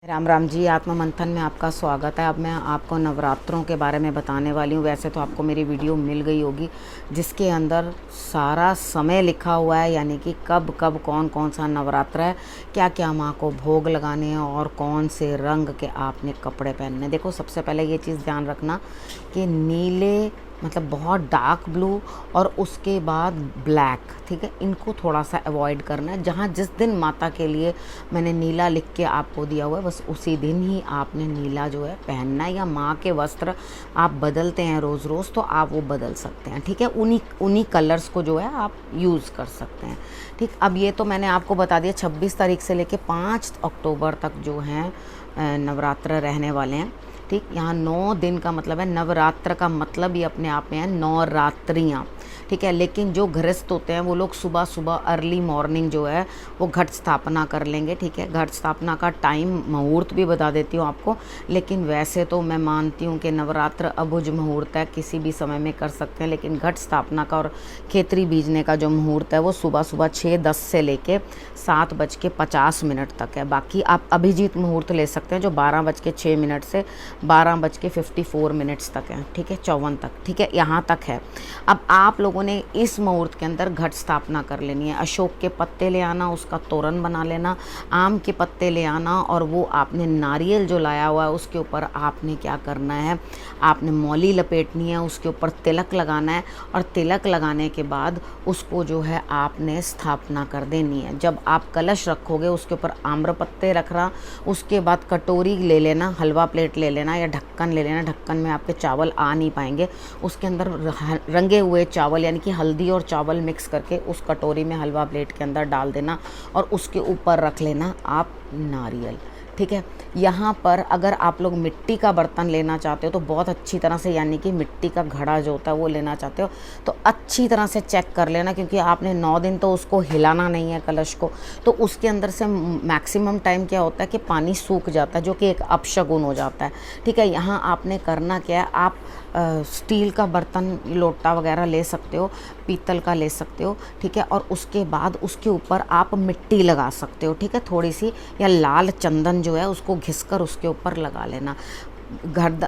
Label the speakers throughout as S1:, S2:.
S1: राम राम जी। आत्म मंथन में आपका स्वागत है। अब मैं आपको नवरात्रों के बारे में बताने वाली हूँ। वैसे तो आपको मेरी वीडियो मिल गई होगी जिसके अंदर सारा समय लिखा हुआ है, यानी कि कब कब कौन कौन सा नवरात्र है, क्या क्या माँ को भोग लगाने हैं और कौन से रंग के आपने कपड़े पहनने। देखो, सबसे पहले ये चीज़ ध्यान रखना कि नीले मतलब बहुत डार्क ब्लू और उसके बाद ब्लैक, ठीक है, इनको थोड़ा सा अवॉइड करना है। जहाँ जिस दिन माता के लिए मैंने नीला लिख के आपको दिया हुआ है, बस उसी दिन ही आपने नीला जो है पहनना है। या माँ के वस्त्र आप बदलते हैं रोज़ रोज़ तो आप वो बदल सकते हैं, ठीक है। उन्हीं कलर्स को जो है आप यूज़ कर सकते हैं, ठीक। अब ये तो मैंने आपको बता दिया 26 तारीख से लेके 5 अक्टूबर तक जो हैं नवरात्र रहने वाले हैं, ठीक। यहाँ 9 दिन का मतलब है, नवरात्र का मतलब ही अपने आप में है 9 रात्रियाँ, ठीक है। लेकिन जो गृहस्थ होते हैं वो लोग सुबह सुबह अर्ली मॉर्निंग जो है वो घट स्थापना कर लेंगे, ठीक है। घट स्थापना का टाइम मुहूर्त भी बता देती हूँ आपको, लेकिन वैसे तो मैं मानती हूँ कि नवरात्र अबुझ मुहूर्त है, किसी भी समय में कर सकते हैं। लेकिन घट स्थापना का और खेतरी बीजने का जो मुहूर्त है वो सुबह सुबह 6:10 से लेके 7:50 तक है। बाकी आप अभिजीत मुहूर्त ले सकते हैं जो 12:06 से 12:54 तक है, ठीक है, 54 तक, ठीक है, यहाँ तक है। अब आप लोगों ने इस मुहूर्त के अंदर घट स्थापना कर लेनी है। अशोक के पत्ते ले आना, उसका तोरण बना लेना, आम के पत्ते ले आना, और वो आपने नारियल जो लाया हुआ है उसके ऊपर आपने क्या करना है, आपने मौली लपेटनी है, उसके ऊपर तिलक लगाना है, और तिलक लगाने के बाद उसको जो है आपने स्थापना कर देनी है। जब आप कलश रखोगे उसके ऊपर आम्र पत्ते रखना, उसके बाद कटोरी ले लेना, हलवा प्लेट ले लेना या ढक्कन ले लेना। ढक्कन में आपके चावल आ नहीं पाएंगे, उसके अंदर रंगे हुए चावल यानी कि हल्दी और चावल मिक्स करके उस कटोरी में हलवा प्लेट के अंदर डाल देना, और उसके ऊपर रख लेना आप नारियल, ठीक है। यहाँ पर अगर आप लोग मिट्टी का बर्तन लेना चाहते हो तो बहुत अच्छी तरह से, यानी कि मिट्टी का घड़ा जो होता है वो लेना चाहते हो तो अच्छी तरह से चेक कर लेना, क्योंकि आपने 9 दिन तो उसको हिलाना नहीं है कलश को, तो उसके अंदर से मैक्सिमम टाइम क्या होता है कि पानी सूख जाता है, जो कि एक अपशगुन हो जाता है, ठीक है। यहाँ आपने करना क्या है, आप स्टील का बर्तन, लोटा वगैरह ले सकते हो, पीतल का ले सकते हो, ठीक है। और उसके बाद उसके ऊपर आप मिट्टी लगा सकते हो, ठीक है, थोड़ी सी, या लाल चंदन जो है उसको घिसकर उसके ऊपर लगा लेना।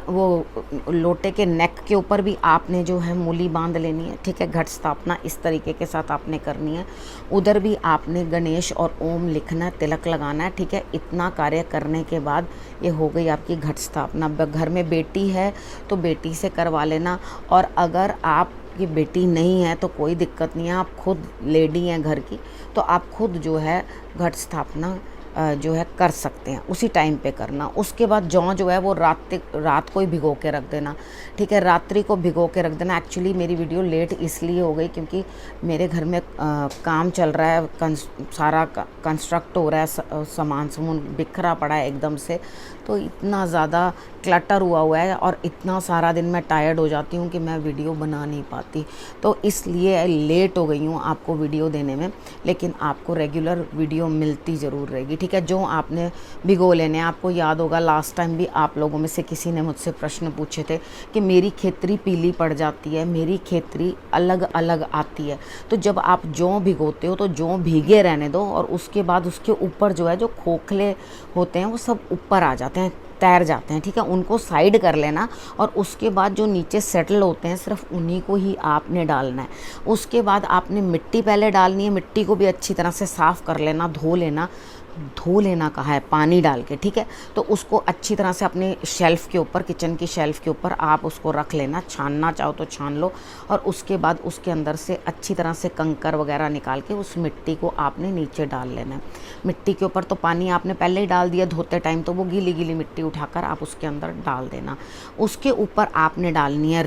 S1: वो लोटे के नेक के ऊपर भी आपने जो है मूली बांध लेनी है, ठीक है। घट स्थापना इस तरीके के साथ आपने करनी है। उधर भी आपने गणेश और ओम लिखना है, तिलक लगाना है, ठीक है। इतना कार्य करने के बाद ये हो गई आपकी घट स्थापना। घर में बेटी है तो बेटी से करवा लेना, और अगर आप की बेटी नहीं है तो कोई दिक्कत नहीं है, आप खुद लेडी हैं घर की तो आप खुद जो है घट स्थापना जो है कर सकते हैं, उसी टाइम पे करना। उसके बाद जौ जो है वो रात को ही भिगो के रख देना, ठीक है, रात्रि को भिगो के रख देना। एक्चुअली मेरी वीडियो लेट इसलिए हो गई क्योंकि मेरे घर में काम चल रहा है, सारा कंस्ट्रक्ट हो रहा है, सामान बिखरा पड़ा है एकदम से, तो इतना ज़्यादा क्लटर हुआ है और इतना सारा दिन मैं टायर्ड हो जाती हूँ कि मैं वीडियो बना नहीं पाती, तो इसलिए लेट हो गई हूँ आपको वीडियो देने में। लेकिन आपको रेगुलर वीडियो मिलती ज़रूर रहेगी, ठीक है। जो आपने भिगो लेने, आपको याद होगा लास्ट टाइम भी आप लोगों में से किसी ने मुझसे प्रश्न पूछे थे कि मेरी खेतरी पीली पड़ जाती है, मेरी खेतरी अलग अलग आती है। तो जब आप जौ भिगोते हो तो जौ भीगे रहने दो, और उसके बाद उसके ऊपर जो है जो खोखले होते हैं वो सब ऊपर आ जाते हैं, तैर जाते हैं, ठीक है, उनको साइड कर लेना। और उसके बाद जो नीचे सेटल होते हैं सिर्फ उन्हीं को ही आपने डालना है। उसके बाद आपने मिट्टी पहले डालनी है, मिट्टी को भी अच्छी तरह से साफ़ कर लेना, धो लेना कहा है पानी डाल के, ठीक है। तो उसको अच्छी तरह से अपने शेल्फ़ के ऊपर, किचन की शेल्फ़ के ऊपर आप उसको रख लेना, छानना चाहो तो छान लो, और उसके बाद उसके अंदर से अच्छी तरह से कंकर वगैरह निकाल के उस मिट्टी को आपने नीचे डाल लेना है। मिट्टी के ऊपर तो पानी आपने पहले ही डाल दिया धोते टाइम, तो वो गीली गीली मिट्टी उठाकर आप उसके अंदर डाल देना। उसके ऊपर आपने डालनी है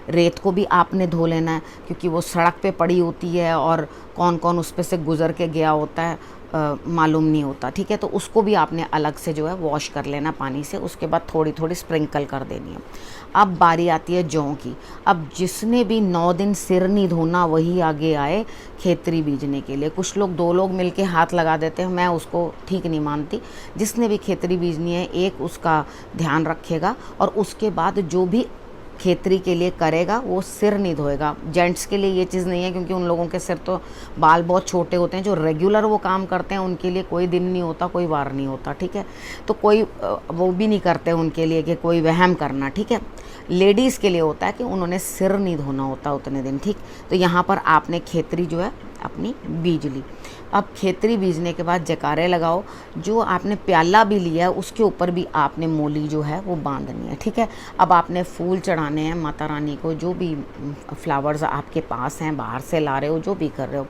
S1: रेत को भी आपने धो लेना है, क्योंकि वो सड़क पे पड़ी होती है और कौन कौन उस पे से गुज़र के गया होता है मालूम नहीं होता, ठीक है। तो उसको भी आपने अलग से जो है वॉश कर लेना पानी से, उसके बाद थोड़ी थोड़ी स्प्रिंकल कर देनी है। अब बारी आती है जौ की। अब जिसने भी 9 दिन सिर नहीं धोना वही आगे आए खेतरी बीजने के लिए। कुछ लोग 2 लोग मिलके हाथ लगा देते हैं, मैं उसको ठीक नहीं मानती। जिसने भी खेतरी बीजनी है एक उसका ध्यान रखेगा, और उसके बाद जो भी खेतरी के लिए करेगा वो सिर नहीं धोएगा। जेंट्स के लिए ये चीज़ नहीं है, क्योंकि उन लोगों के सिर तो बाल बहुत छोटे होते हैं। जो रेगुलर वो काम करते हैं उनके लिए कोई दिन नहीं होता, कोई वार नहीं होता, ठीक है। तो कोई वो भी नहीं करते उनके लिए कि कोई वहम करना, ठीक है। लेडीज़ के लिए होता है कि उन्होंने सिर नहीं धोना होता उतने दिन, ठीक। तो यहाँ पर आपने खेतरी जो है अपनी बीज ली। अब खेतरी बीजने के बाद जयकारे लगाओ। जो आपने प्याला भी लिया है उसके ऊपर भी आपने मोली जो है वो बांधनी है, ठीक है। अब आपने फूल चढ़ाने हैं माता रानी को, जो भी फ्लावर्स आपके पास हैं, बाहर से ला रहे हो, जो भी कर रहे हो।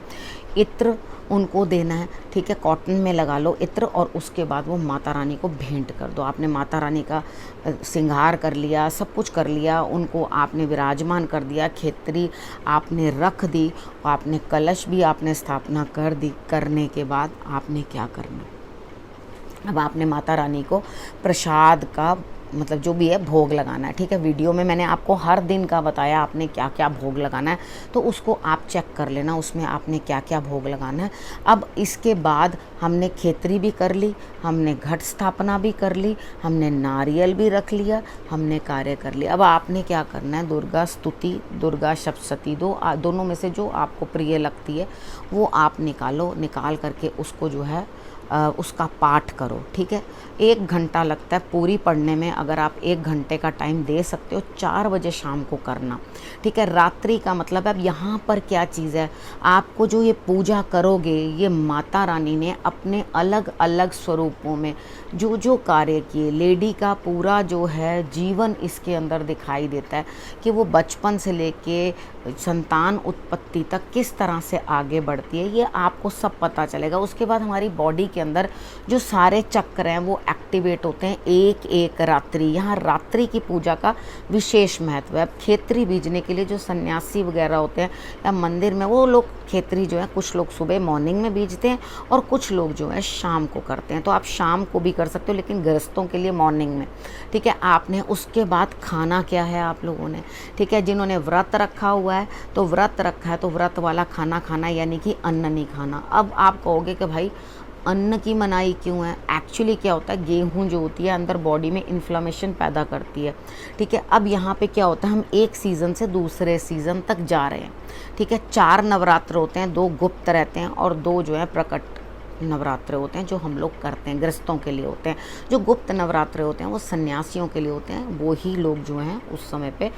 S1: इत्र उनको देना है, ठीक है। कॉटन में लगा लो इत्र, और उसके बाद वो माता रानी को भेंट कर दो। आपने माता रानी का श्रृंगार कर लिया, सब कुछ कर लिया, उनको आपने विराजमान कर दिया, खेतरी आपने रख दी, आपने कलश भी आपने स्थापना कर दी। करने के बाद आपने क्या करना, अब आपने माता रानी को प्रसाद का मतलब जो भी है भोग लगाना है, ठीक है। वीडियो में मैंने आपको हर दिन का बताया आपने क्या क्या भोग लगाना है, तो उसको आप चेक कर लेना, उसमें आपने क्या क्या भोग लगाना है। अब इसके बाद हमने खेतरी भी कर ली, हमने घट स्थापना भी कर ली, हमने नारियल भी रख लिया, हमने कार्य कर लिया। अब आपने क्या करना है, दुर्गा स्तुति, दुर्गा सप्तशती, दोनों में से जो आपको प्रिय लगती है वो आप निकालो। निकाल करके उसको जो है उसका पाठ करो, ठीक है। 1 घंटा लगता है पूरी पढ़ने में। अगर आप 1 घंटे का टाइम दे सकते हो, 4 बजे शाम को करना, ठीक है। रात्रि का मतलब अब यहाँ पर क्या चीज़ है, आपको जो ये पूजा करोगे, ये माता रानी ने अपने अलग अलग स्वरूपों में जो जो कार्य किए, लेडी का पूरा जो है जीवन इसके अंदर दिखाई देता है कि वो बचपन से लेके संतान उत्पत्ति तक किस तरह से आगे बढ़ती है, ये आपको सब पता चलेगा। उसके बाद हमारी बॉडी के अंदर जो सारे चक्र हैं वो एक्टिवेट होते हैं एक एक रात्रि। यहाँ रात्रि की पूजा का विशेष महत्व है। अब खेतरी बीजने के लिए जो सन्यासी वगैरह होते हैं या मंदिर में, वो लोग खेतरी जो है कुछ लोग सुबह मॉर्निंग में बीजते हैं और कुछ लोग जो है शाम को करते हैं। तो आप शाम को भी कर सकते हो, लेकिन गृहस्थों के लिए मॉर्निंग में, ठीक है। आपने उसके बाद खाना क्या है आप लोगों ने, ठीक है। जिन्होंने व्रत रखा हुआ है तो व्रत रखा है तो व्रत वाला खाना खाना, यानी कि अन्न नहीं खाना। अब आप कहोगे कि भाई अन्न की मनाही क्यों है। एक्चुअली क्या होता है, गेहूं जो होती है अंदर बॉडी में इन्फ्लामेशन पैदा करती है, ठीक है। अब यहाँ पे क्या होता है, हम एक सीज़न से दूसरे सीज़न तक जा रहे हैं, ठीक है। 4 नवरात्र होते हैं, 2 गुप्त रहते हैं और 2 जो है प्रकट नवरात्र होते हैं, जो हम लोग करते हैं, गृहस्थों के लिए होते हैं। जो गुप्त नवरात्र होते हैं वो सन्यासियों के लिए होते हैं, वो ही लोग जो हैं उस समय पे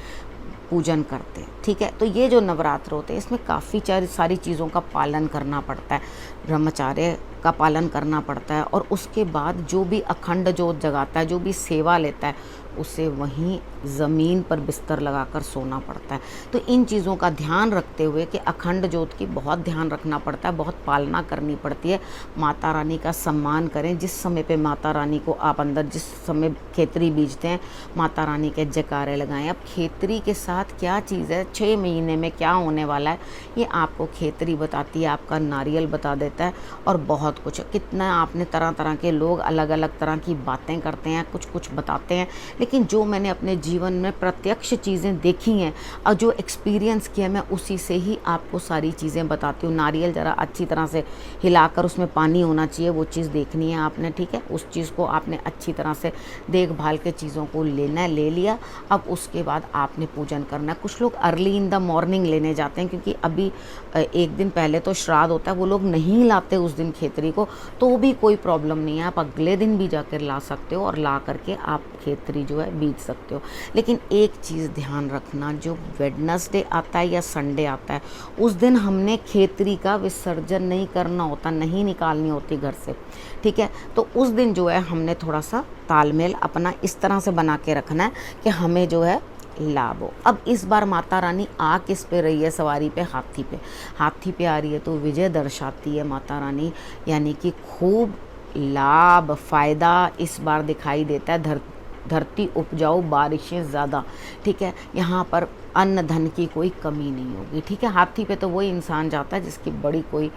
S1: पूजन करते हैं, ठीक है। तो ये जो नवरात्र होते हैं इसमें काफ़ी सारी चीज़ों का पालन करना पड़ता है, ब्रह्मचार्य का पालन करना पड़ता है। और उसके बाद जो भी अखंड जोत जगाता है, जो भी सेवा लेता है, उसे वहीं ज़मीन पर बिस्तर लगाकर सोना पड़ता है। तो इन चीज़ों का ध्यान रखते हुए कि अखंड जोत की बहुत ध्यान रखना पड़ता है, बहुत पालना करनी पड़ती है। माता रानी का सम्मान करें। जिस समय पे माता रानी को आप अंदर जिस समय खेतरी बीजते हैं, माता रानी के जयकारे लगाएं। अब खेतरी के साथ क्या चीज़ है, 6 महीने में क्या होने वाला है, ये आपको खेतरी बताती है, आपका नारियल बता देता है और बहुत कुछ। कितना आपने तरह तरह के लोग अलग अलग तरह की बातें करते हैं, कुछ कुछ बताते हैं, लेकिन जो मैंने अपने जीवन में प्रत्यक्ष चीज़ें देखी हैं और जो एक्सपीरियंस किया, मैं उसी से ही आपको सारी चीज़ें बताती हूँ। नारियल ज़रा अच्छी तरह से हिलाकर उसमें पानी होना चाहिए, वो चीज़ देखनी है आपने, ठीक है। उस चीज़ को आपने अच्छी तरह से देखभाल के चीज़ों को लेना है, ले लिया। अब उसके बाद आपने पूजन करना है। कुछ लोग अर्ली इन द मॉर्निंग लेने जाते हैं, क्योंकि अभी 1 दिन पहले तो श्राद्ध होता है, वो लोग नहीं लाते उस दिन खेतरी को, तो भी कोई प्रॉब्लम नहीं है। आप अगले दिन भी जाकर ला सकते हो और ला करके आप खेतरी जो है बीज सकते हो। लेकिन एक चीज़ ध्यान रखना, जो वेडनेसडे आता है या संडे आता है, उस दिन हमने खेतरी का विसर्जन नहीं करना होता, नहीं निकालनी होती घर से, ठीक है। तो उस दिन जो है हमने थोड़ा सा तालमेल अपना इस तरह से बना के रखना है कि हमें जो है लाभ हो। अब इस बार माता रानी आ किस पे रही है सवारी पे, हाथी पे। हाथी पे आ रही है तो विजय दर्शाती है माता रानी, यानी कि खूब लाभ फ़ायदा इस बार दिखाई देता है। धरती उपजाऊ, बारिशें ज़्यादा, ठीक है। यहाँ पर अन्न धन की कोई कमी नहीं होगी, ठीक है। हाथी पे तो वही इंसान जाता है जिसकी बड़ी कोई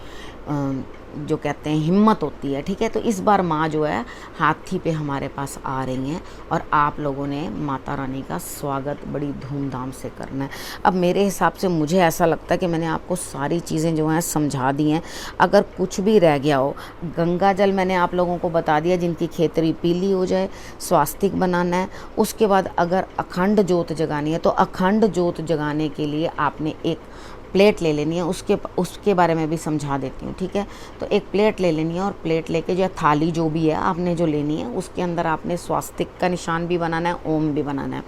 S1: जो कहते हैं हिम्मत होती है, ठीक है। तो इस बार माँ जो है हाथी पे हमारे पास आ रही हैं और आप लोगों ने माता रानी का स्वागत बड़ी धूमधाम से करना है। अब मेरे हिसाब से मुझे ऐसा लगता है कि मैंने आपको सारी चीज़ें जो हैं समझा दी हैं। अगर कुछ भी रह गया हो, गंगा जल मैंने आप लोगों को बता दिया जिनकी खेतरी पीली हो जाए, स्वास्तिक बनाना है। उसके बाद अगर अखंड जोत जगानी है तो अखंड जोत जगाने के लिए आपने एक प्लेट ले लेनी है, उसके बारे में भी समझा देती हूँ, ठीक है। तो एक प्लेट ले लेनी है और प्लेट लेके जो थाली जो भी है आपने जो लेनी है उसके अंदर आपने स्वास्तिक का निशान भी बनाना है, ओम भी बनाना है,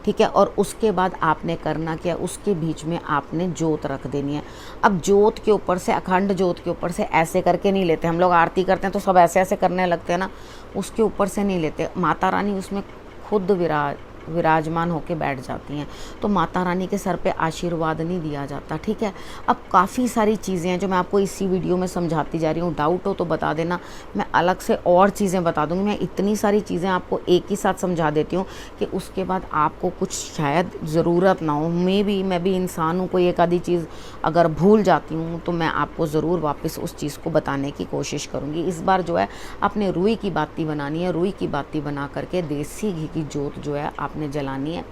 S1: ठीक है। और उसके बाद आपने करना क्या, उसके बीच में आपने जोत रख देनी है। अब जोत के ऊपर से, अखंड जोत के ऊपर से ऐसे करके नहीं लेते हम लोग, आरती करते हैं तो सब ऐसे ऐसे करने लगते हैं ना, उसके ऊपर से नहीं लेते। माता रानी उसमें खुद विराजमान होके बैठ जाती हैं, तो माता रानी के सर पे आशीर्वाद नहीं दिया जाता, ठीक है। अब काफ़ी सारी चीज़ें हैं जो मैं आपको इसी वीडियो में समझाती जा रही हूँ। डाउट हो तो बता देना, मैं अलग से और चीज़ें बता दूँगी। मैं इतनी सारी चीज़ें आपको एक ही साथ समझा देती हूँ कि उसके बाद आपको कुछ शायद ज़रूरत ना हो। मैं भी इंसान हूँ, कोई एक आधी चीज़ अगर भूल जाती हूँ तो मैं आपको ज़रूर वापस उस चीज़ को बताने की कोशिश करूँगी। इस बार जो है आपने रुई की बाती बनानी है, रुई की बाती बना करके देसी घी की जोत जो है आपने जलानी है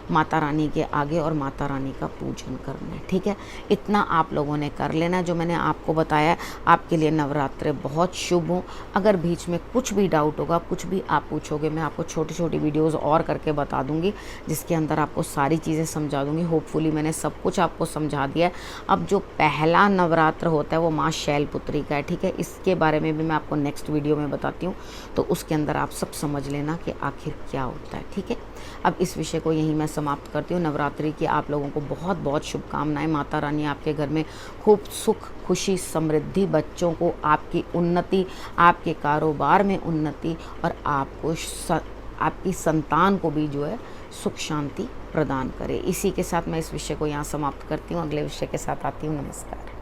S1: माता रानी के आगे और माता रानी का पूजन करना है, ठीक है। इतना आप लोगों ने कर लेना है जो मैंने आपको बताया है। आपके लिए नवरात्रे बहुत शुभ हों। अगर बीच में कुछ भी डाउट होगा, कुछ भी आप पूछोगे, मैं आपको छोटी छोटी वीडियोज़ और करके बता दूंगी जिसके अंदर आपको सारी चीज़ें समझा दूंगी। होपफुली मैंने सब कुछ आपको समझा दिया है। अब जो पहला नवरात्र होता है वो माँ शैलपुत्री का है, ठीक है। इसके बारे में भी मैं आपको नेक्स्ट वीडियो में बताती हूँ, तो उसके अंदर आप सब समझ लेना कि आखिर क्या होता है, ठीक है। अब इस विषय को यहीं मैं समाप्त करती हूँ। नवरात्रि की आप लोगों को बहुत बहुत शुभकामनाएं। माता रानी आपके घर में खूब सुख, खुशी, समृद्धि, बच्चों को आपकी उन्नति, आपके कारोबार में उन्नति और आपकी संतान को भी जो है सुख शांति प्रदान करे। इसी के साथ मैं इस विषय को यहाँ समाप्त करती हूँ। अगले विषय के साथ आती हूँ। नमस्कार।